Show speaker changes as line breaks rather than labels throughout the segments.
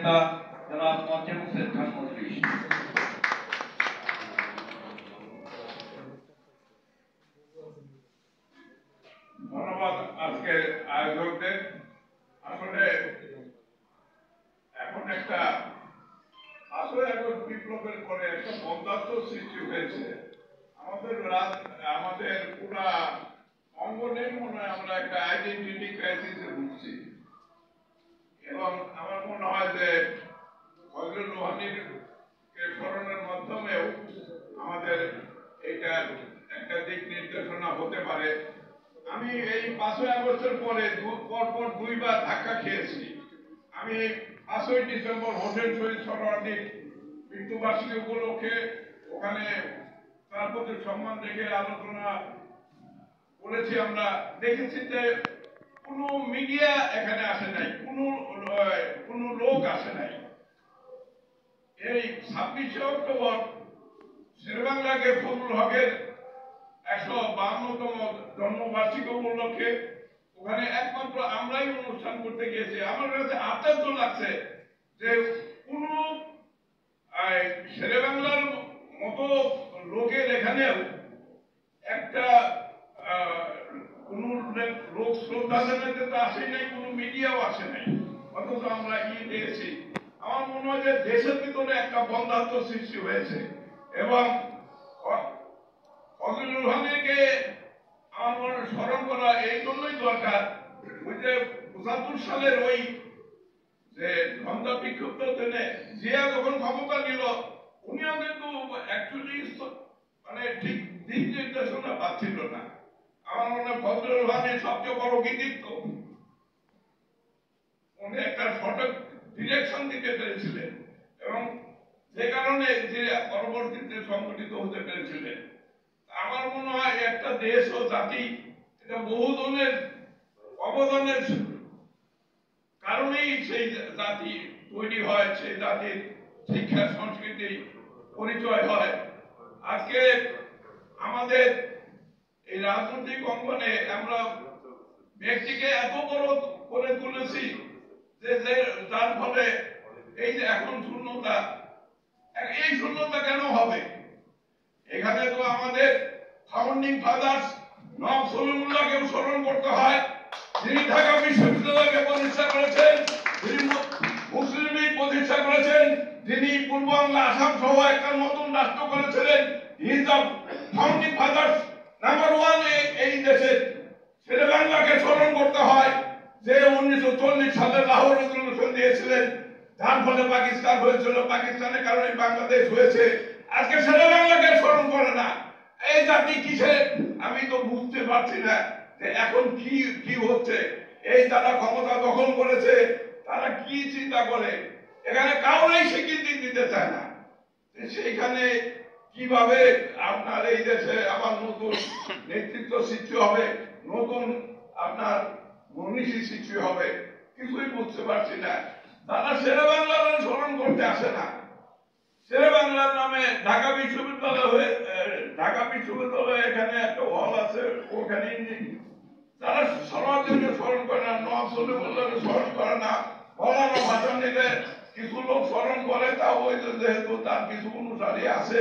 নেতা জনাব মোয়াজ্জেম হোসেন খান মজলি।
ধন্যবাদ আজকের আয়োজকদের। আসলে এখন একটা 5ই আগস্ট বিপ্লবের পরে একটা বন্ধাত্ম সৃষ্টি হয়েছে আমাদের পুরা অঙ্গনে মনে হয় আমরা একটা আইডেন্টিটি ক্রাইসিসে ভুগছি এবং আমার মনে হয় যে ফজলুর রহমানের স্মরণের মাধ্যমেও আমাদের এটা একটা দিক নির্দেশনা হতে পারে। আমি এই 5ই আগস্টের পরে পরপর 2বার ধাক্কা খেয়েছি। আমি 5ই ডিসেম্বর হোসেন শহীদ সোহরাওয়ার্দীর মৃত্যুবার্ষিকী উপলক্ষে ওখানে তার প্রতি সম্মান রেখে আলোচনা করেছি। আমরা দেখেছি যে কোনো মিডিয়া এখানে আসে নাই, কোনো লোক আসে নাই। এই 26শে অক্টোবর শেরেবাংলাকে ফজলুল হকের 152তম জন্মবার্ষিকী উপলক্ষে ওখানে একমাত্র আমরাই অনুষ্ঠান করতে গিয়েছি। আমার কাছে আশ্চর্য লাগছে যে কোন শেরেবাংলার মতো লোকের এখানেও একটা কোন লোক শ্রদ্ধা জানাতে তো আসে নাই, কোন মিডিয়াও আসে নাই, অথচ আমরা পেয়েছি। আমার মনে হয় যে দেশের ভিতরে একটা বন্ধাত্ম সৃষ্টি হয়েছে এবং ফজলুর রহমানকে আমার মনে স্মরণ করা এই জন্যই দরকার। ওই যে 75 সালের ওই যে ঝঞ্ঝা বিক্ষুব্ধ দিনে জিয়া যখন ক্ষমতা নিল, উনিও কিন্তু অ্যাকচুয়ালি মানে ঠিক দিক নির্দেশনা পাচ্ছিল না। আমার মনে হয় ফজলুর রহমানের সবচেয়ে বড় কৃতিত্ব, উনি একটা সঠিক ডিরেকশন দিতে পেরেছিলেন এবং যে কারণে যে পরবর্তীতে সংগঠিত হতে পেরেছিলেন। আমার মনে হয় একটা দেশ ও জাতি এটা বহুজনের অবদানের কারণেই সেই জাতি তৈরি হয়, সেই জাতির শিক্ষা সংস্কৃতি পরিচয় হয়। আজকে আমাদের এই রাজনৈতিক অঙ্গনে আমরা ব্যক্তিকে এত বড় করে তুলেছি যে যার ফলে এই যে এখন শূন্যতা, এই শূন্যতা কেন হবে? এখানে তো আমাদের ফাউন্ডিং ফাদার্স নওয়াব সলিমুল্লাহকেও স্মরণ করতে হয়, যিনি ঢাকা বিশ্ববিদ্যালয়কে প্রতিষ্ঠা করেছেন, যিনি মুসলিম লীগ প্রতিষ্ঠা করেছেন, যিনি পূর্ব বাংলা আসাম সহ একটা নতুন রাষ্ট্র করেছিলেন। He is the founding father's number 1 এই দেশে। শেরেবাংলাকে স্মরণ করতে হয়, যে 1940 সালে লাহোর রেজলিউশন দিয়েছিলেন, যার ফলে পাকিস্তান হয়েছিল, পাকিস্তানের কারণে বাংলাদেশ হয়েছে। আজকে শেরেবাংলাকে স্মরণ করে না। এই জাতি কিসে আমি তো বুঝতে পারছি না যে এখন কি হচ্ছে। এই তারা ক্ষমতা দখল করেছে, তারা কি চিন্তা করে, এখানে কাউরেই স্বীকৃতি দিতে চায় না। সেইখানে কিভাবে আপনার এই দেশে আবার নতুন নেতৃত্ব সৃষ্টি হবে, নতুন আপনার মনীষী সৃষ্টি হবে, কিছুই বুঝতে পারছি না। তারা শেরেবাংলার স্মরণ করতে আসে না। শেরেবাংলার নামে ঢাকা বিশ্ববিদ্যালয় এখানে একটা হল আছে, ওখানে তারা সবার জন্য স্মরণ করে না, নওয়াব সলিমুল্লাহকে স্মরণ করে না। মৌলানা ভাসানীকে কিছু লোক স্মরণ করে, তাও ওই যেহেতু তার কিছু অনুসারী আছে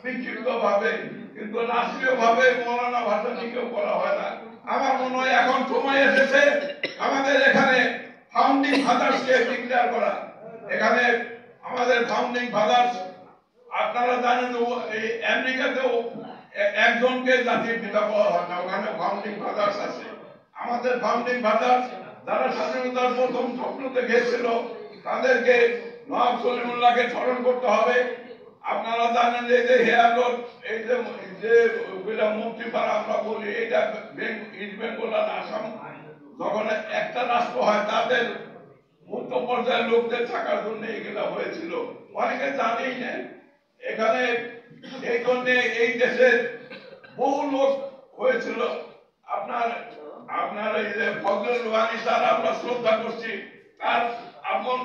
বিক্ষিপ্ত ভাবে, কিন্তু রাষ্ট্রীয় ভাবে মৌলানা ভাসানীকেও করা হয় না। আমার মনে হয় এখন সময় এসেছে আমাদের এখানে ফাউন্ডিং ফাদার্সকে ডিক্লেয়ার করা। এখানে আমাদের ফাউন্ডিং ফাদার্স, আপনারা জানেন এই আমেরিকাতেও একজনকে জাতির পিতা বলা হয় না, ওখানে ফাউন্ডিং ফাদার্স আছে। আমাদের ফাউন্ডিং ফাদার্স যারা স্বাধীনতার প্রথম স্বপ্ন দেখেছিল, তাদেরকে নওয়াব সলিমুল্লাহকে স্মরণ করতে হবে। আপনারা জানেন যে হেয়ার রোড, এই যে মন্ত্রীপাড়া আমরা বলি, এটা ইস্ট বেঙ্গল আর আসাম যখন একটা রাষ্ট্র হয়, তাদের উচ্চ পর্যায়ের লোকদের থাকার জন্য এগুলা হয়েছিল, অনেকে জানেই না। এখানে এই জন্য এই দেশের বহু লোক হয়েছিল। আপনার এই যে ফজলুর রহমান, তার আমরা শ্রদ্ধা করছি, তার আপন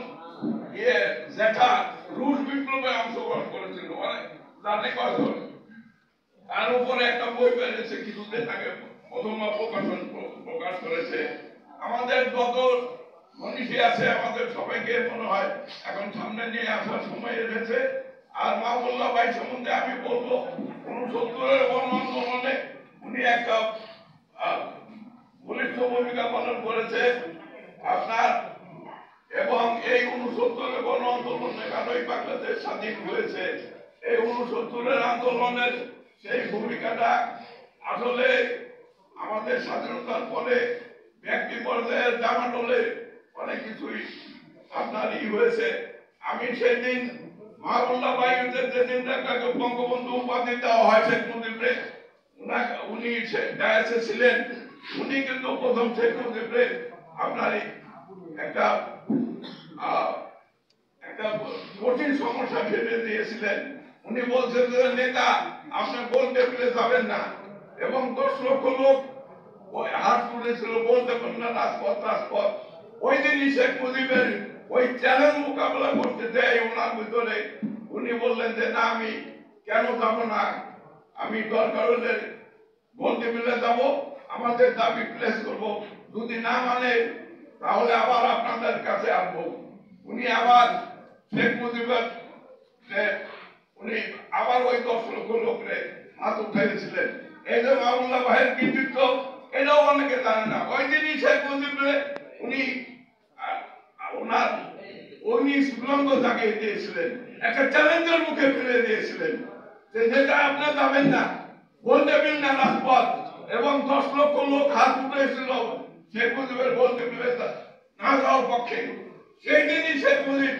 জেঠা রুশ বিপ্লবে অংশগ্রহণ করেছিল, জানে কয়জন। তার উপরে একটা বই বেরিয়েছে কিছুদিন আগে, প্রথম প্রকাশ করেছে। আমাদের গত মনীষী আছে আমাদের সবাইকে মনে হয় এখন সামনে নিয়ে আসার সময় এসেছে। আর মাহবুবুল্লাহ ভাই সম্বন্ধে আমি বলবো 69-এর গণ আন্দোলনে উনি একটা বলিষ্ঠ ভূমিকা পালন করেছে আপনার, এবং এই 69-এর গণ আন্দোলনে কারণই বাংলাদেশ স্বাধীন হয়েছে। এই 69-এর আন্দোলনের সেই ভূমিকাটা আসলে আমাদের স্বাধীনতার পরে ব্যক্তি পর্যায়ের জামাটোলে অনেক কিছুই আপনার হয়েছে। আমি সেই দিন মাহবুবুল্লাহ ভাইদের যেদিন তাকে বঙ্গবন্ধু উপাধি দেওয়া হয় শেখ মুজিবরে, উনি ডায়াসে ছিলেন, উনি কিন্তু প্রথম শেখ মুজিবরে আপনার একটা একটা কঠিন সমস্যা ফেলে দিয়েছিলেন। উনি বলছেন যে নেতা আপনি গোল টেবিলে যাবেন না, এবং 10 লক্ষ লোক ওই হাত তুলেছিল বলতে পারেন না রাজপথ রাজপথ। ওই দিনই শেখ মুজিবের ওই চ্যালেঞ্জ মোকাবেলা করতে দেয় ওনার ভিতরে উনি বললেন যে না আমি কেন যাব না, আমি দরকার হলে গোল টেবিলে যাব, আমাদের দাবি প্লেস করব, যদি না মানে তাহলে আবার আপনাদের কাছে আসবো। উনি আবার শেখ মুজিবের উনি আবার ওই 10 লক্ষ লোকরে হাত উঠাইছিলেন। এই যে মাহবুবুল্লাহ ভাইয়ের কৃতিত্ব এটাও অনেকে জানে না। ওই দিনই শেখ মুজিবরে উনি ওনার অগ্নি সুলঙ্গ জাগিয়ে দিয়েছিলেন, একটা চ্যালেঞ্জের মুখে ফেলে দিয়েছিলেন যে যেটা আপনি যাবেন না, বলতে পারেন না রাজপথ, এবং 10 লক্ষ লোক হাত উঠেছিল শেখ মুজিবের বলতে পেরে না যাওয়ার পক্ষে। সেই দিনই শেখ মুজিব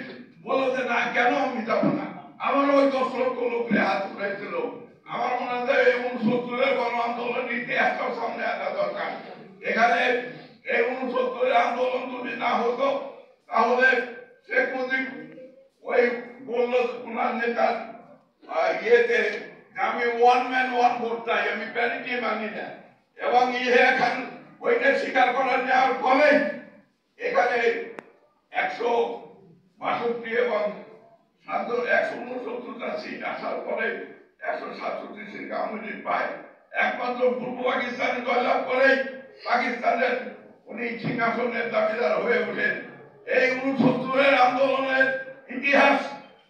বলল যে না কেন আমি যাবো না, আমার ওই 10 লক্ষ লোকরে হাত উঠেছিল। আমার মনে হয় এই 69-এর গণ আন্দোলনের ইতিহাসটাও সামনে আসা দরকার। এখানে এই 69-এর আন্দোলন যদি না হতো তাহলে শেখ মুজিব ওই বললো ওনার নেতার ইয়েতে আমি 1 ম্যান 1 ভোট চাই, আমি প্যারিটি মানি না, এবং এখন ওইটা স্বীকার করার নেওয়ার ফলে এখানে 162 এবং 169টা সিট আসার পরে 167 সিট আওয়ামী লীগ পায়। একমাত্র পূর্ব পাকিস্তানে জয়লাভ করে পাকিস্তানের উনি সিংহাসনের দাবিদার হয়ে ওঠেন। এই 69-এর আন্দোলনের ইতিহাস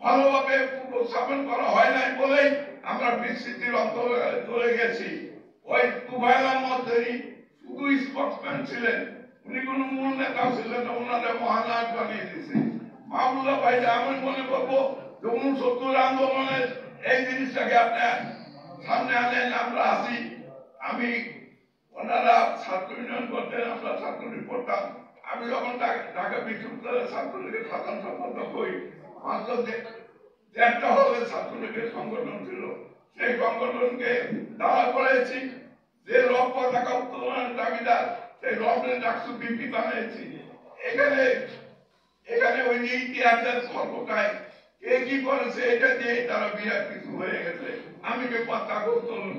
ভালোভাবে উপস্থাপন করা হয় নাই বলেই আমরা বিস্মৃতির অন্তরে চলে গেছি। ওই তুফাইল আহমদ শুধু স্পোর্টসম্যান ছিলেন, উনি কোন মূল নেতা ছিলেন না, ওনারা মহানায়ক বানিয়ে দিয়েছে। মাহবুবুল্লাহ ভাই আমি মনে করবো 69 আন্দোলনের এই জিনিসটাকে আপনার সামনে আনেন, আমরা আসি। আমি ওনারা ছাত্র ইউনিয়ন করতেন, আমরা ছাত্রলীগ করতাম। আমি যখন ঢাকা বিশ্ববিদ্যালয়ের ছাত্রলীগের সাধারণ সম্পাদক হই, মাত্র 1.5টা হলে ছাত্রলীগের সংগঠন ছিল, সেই সংগঠনকে দাঁড়া করেছি। যে রব পতাকা উত্তোলনের দাবিদার সেই রবের ডাকসু বিপি বানিয়েছি। এখানে ওই যে ইতিহাসের খবরটায় কে কি করেছে এটা দিয়ে তারা বিরাট কিছু হয়ে গেছে। আমি যে পতাকা উত্তোলন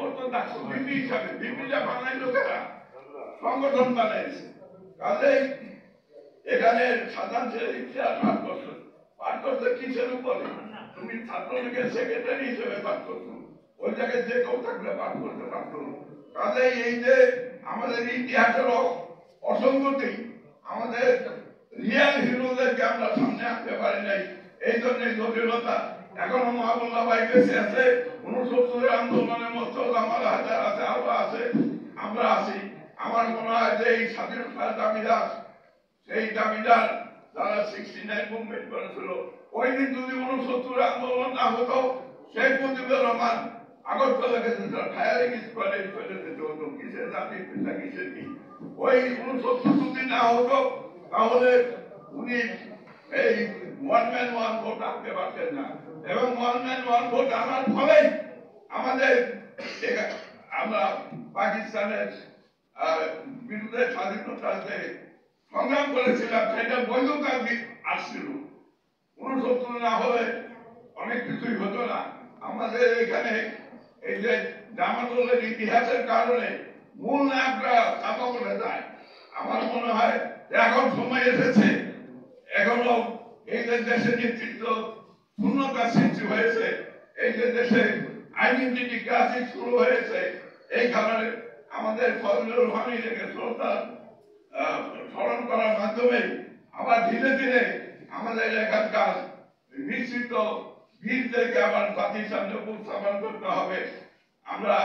করতে ডাকসু বিপি হিসাবে, বিপিটা বানাই লোকেরা সংগঠন বানাইছে। কাজেই এখানে সাধারণ ইতিহাস পাঠ করছে কিসের উপরে? তুমি ছাত্রলীগের সেক্রেটারি হিসেবে পাঠ করছো, ওই জায়গায় যে কেউ থাকলে পাঠ করতে পারতো। কাজেই এই যে আমাদের ইতিহাসের অসঙ্গতি, আমাদের রিয়াল হিরোদেরকে আমরা সামনে আনতে পারি নাই, এই জন্য জটিলতা। এখনো মাহবুবুল্লাহ ভাই বেঁচে আছে, 69-এর আন্দোলনের মতো আমার হাজার আছে, আরো আছে, আমরা আছি। আমার মনে হয় যে এই স্বাধীনতার দাবিদার, সেই দাবিদার যারা 69 মুভমেন্ট করেছিল, ওই দিন যদি 69 আন্দোলন না হতো, শেখ মুজিবুর রহমান আগরতলাকে ফায়ারিং স্কোয়াডে ফেলে দিতে হতো। কিসের জাতি পিতা কিসের কি, ওই 69 যদি না হতো তাহলে উনি এই 1 ম্যান 1 ভোট আনতে পারতেন না, এবং 1 ম্যান 1 ভোট আনার ফলে আমাদের আমরা পাকিস্তানের বিরুদ্ধে স্বাধীনতাতে সংগ্রাম করেছিলাম, সেটা বৈধতা আসছিল। 69 না হলে অনেক কিছুই হতো না। আমাদের এখানে এই যে জামাতুলের ইতিহাসের কারণে মূল নায়করা চাপা পড়ে যায়। আমার মনে হয় এখন সময় এসেছে, এখনো এই যে দেশে নেতৃত্ব শূন্যতা সৃষ্টি হয়েছে, এই যে দেশে আইডেন্টিটি ক্রাইসিস শুরু হয়েছে, এই কারণে আমাদের ফজলুর রহমানের শ্রোতা স্মরণ করার মাধ্যমে আবার ধীরে ধীরে আমাদের এখানকার নিশ্চিত বীরদেরকে আবার জাতির সামনে উপস্থাপন করতে হবে। আমরা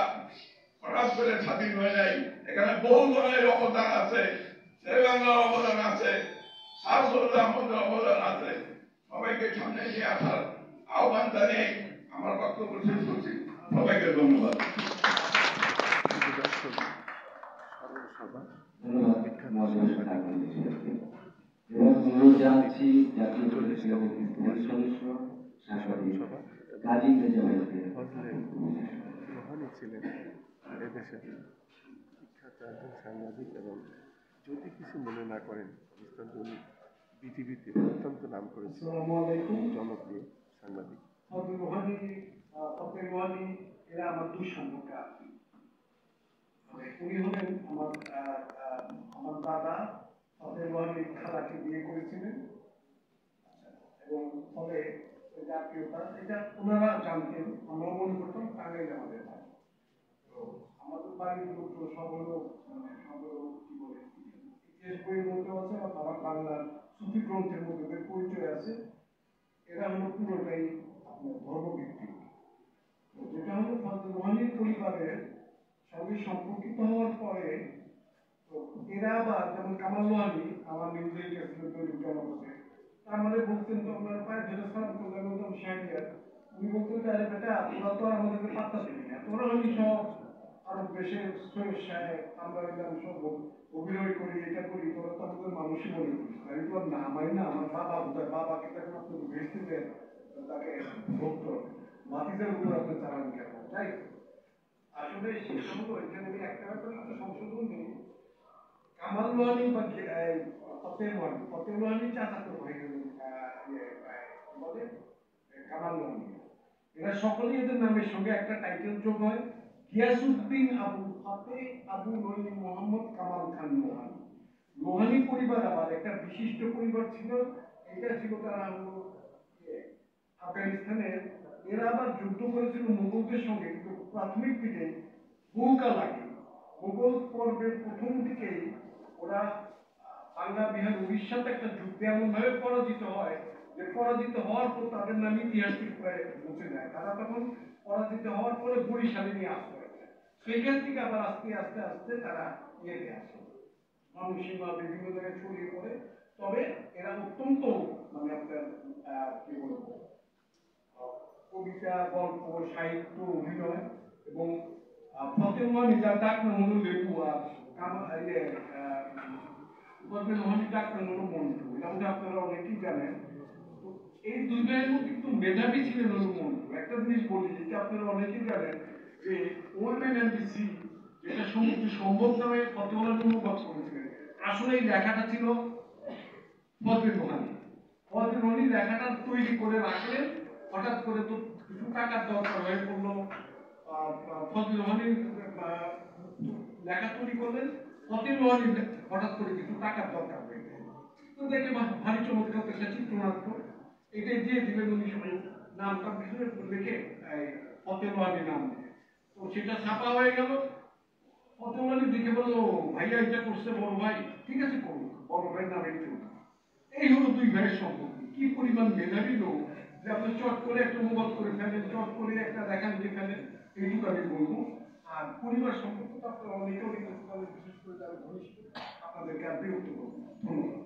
হঠাৎ করে স্বাধীন হয়ে নাই, এখানে বহু ধরনের অবদান আছে, শেরেবাংলার অবদান আছে, শাহসুল্লাহ আহমদের অবদান আছে। সবাইকে সামনে নিয়ে আসার আহ্বান জানিয়ে আমার বক্তব্য শেষ করছি। সবাইকে ধন্যবাদ।
এবং অনুরোধ জানাচ্ছি জাতীয় পরিষদের সদস্য সাংবাদিক গাজী মেজাবাইকে।
রোহানি ছিলেন এদেশের বিখ্যাত একজন সাংবাদিক এবং যদি কিছু মনে না করেন অত্যন্ত উনি পৃথিবীতে অত্যন্ত নাম করেছেন জনপ্রিয় সাংবাদিক।
রোহানি এরা আমার দুই সম্পর্কে আছে। উনি হলেন আমার দাদা রোহানি খালাকে বিয়ে করেছিলেন এবং ফলে জাতীয়তা এটা ওনারা জানতেন, আমরাও মনে করতাম টাঙ্গাইলে আমাদের বাড়ি। তো আমাদের বাড়ির লোক সব হলো কি বলে ইতিহাস বইয়ের মধ্যে আছে, আমার বাংলার সুফি গ্রন্থের মধ্যে পরিচয় আছে। এরা হলো পুরোটাই আপনার ধর্মভিত্তিক। যেটা হলো রোহানির পরিবারের সঙ্গে সম্পর্কিত হওয়ার পরে এরা আবার যেমন কামাল রোহানি আমার নিউজে জনপদে আমাদের বলতেন তো আপনার পায়ে ধরে সালাম করলেন একদম শাহিয়ার। উনি বলতেন যে আরে বেটা তোরা তো আর আমাদেরকে পাত্তা দিবি না, তোরা হলি সব আরো দেশের সৈয়দ সাহেব আমরা এলাম সব অভিনয় করি, এটা করি, তোরা তো আমাদের মানুষই মনে করিস। আমি তো না মানি না, আমার বাবা বোধহয় বাবাকে তখন আপনি ভেসতে দেন তাকে ভক্ত মাতিদের উপর আপনি চালান কেন, তাই আসলে সেটা হলো এখানে আমি একটা ব্যাপারে একটু সংশোধন দিই। কামাল রোহানি বা ফতেহ রোহানি চাচাতো ভাই বলে কামাল রোহানি, এরা সকলেই এদের নামের সঙ্গে একটা টাইটেল যোগ হয়, গিয়াসউদ্দিন আবু ফাতেহ আবু নঈম মোহাম্মদ কামাল খান রোহানি। রোহানি পরিবার আবার একটা বিশিষ্ট পরিবার ছিল। এটা ছিল তারা হলো আফগানিস্তানের, এরা আবার যুদ্ধ করেছিল মুঘলদের সঙ্গে, কিন্তু প্রাথমিক দিকে বহুকাল আগে মুঘল পর্বের প্রথম দিকেই ওরা বাংলা বিহার উড়িষ্যাতে একটা যুদ্ধে এমন ভাবে পরাজিত হয় যে পরাজিত হওয়ার পর তাদের নাম ইতিহাসে প্রায় মুছে যায়। তারা তখন পরাজিত হওয়ার পরে বরিশালে নিয়ে আশ্রয় নেয়। সেখান থেকে আবার আস্তে আস্তে আস্তে তারা ইয়েতে আসে, ময়মনসিংহ বিভিন্ন জায়গায় ছড়িয়ে পড়ে। তবে এরা অত্যন্ত মানে আপনার কি বলবো কবিতা, গল্প, সাহিত্য, অভিনয় এবং ফতেহ রোহানি যার ডাক নাম হলো লেবু আর ফতেহ রোহানির ডাক নাম হলো মন্টু, এটা আপনারা অনেকেই জানেন। তো এই দুই ভাইয়ের মধ্যে কিন্তু মেধাবী ছিলেন হলো মন্টু। একটা জিনিস বলি যেটা আপনারা অনেকেই জানেন যে old man and the sea, যেটা সমুদ্র সম্ভব নামে ফতেহ রোহানি অনুবাদ করেছিলেন, আসলে এই লেখাটা ছিল ফতেহ রোহানি। ফতেহ রোহানি লেখাটা তৈরি করে রাখলেন, হঠাৎ করে তো কিছু টাকার দরকার হয়ে পড়লো, ফতেহ রোহানির লেখা তৈরি করলেন, ফতেহ রোহানির হঠাৎ করে কিছু টাকার দরকার হয়ে গেল। তো দেখে ভারী চমৎকার একটা চিত্রনাট্য, এটাই দিয়ে দিলেন উনি সবাই নামটা লিখে ফতেহ রোহানি নাম দিয়ে। তো সেটা ছাপা হয়ে গেল। ফতেহ রোহানি দেখে বললো ভাইয়া এটা করছে বড় ভাই, ঠিক আছে করুন, বড় ভাইয়ের নামে চলুন। এই হলো দুই ভাইয়ের সম্পর্ক। কি পরিমাণ মেধাবী লোক যে আপনি চট করে একটা অনুবাদ করে ফেলেন, চট করে একটা লেখা লিখে ফেলেন, এইটুকু আমি বলবো। আর পরিবার সম্পর্ক তো আপনারা অনেকে বিশেষ করে যারা ঘনিষ্ঠ, আপনাদেরকে আর বিরক্ত করবো। ধন্যবাদ।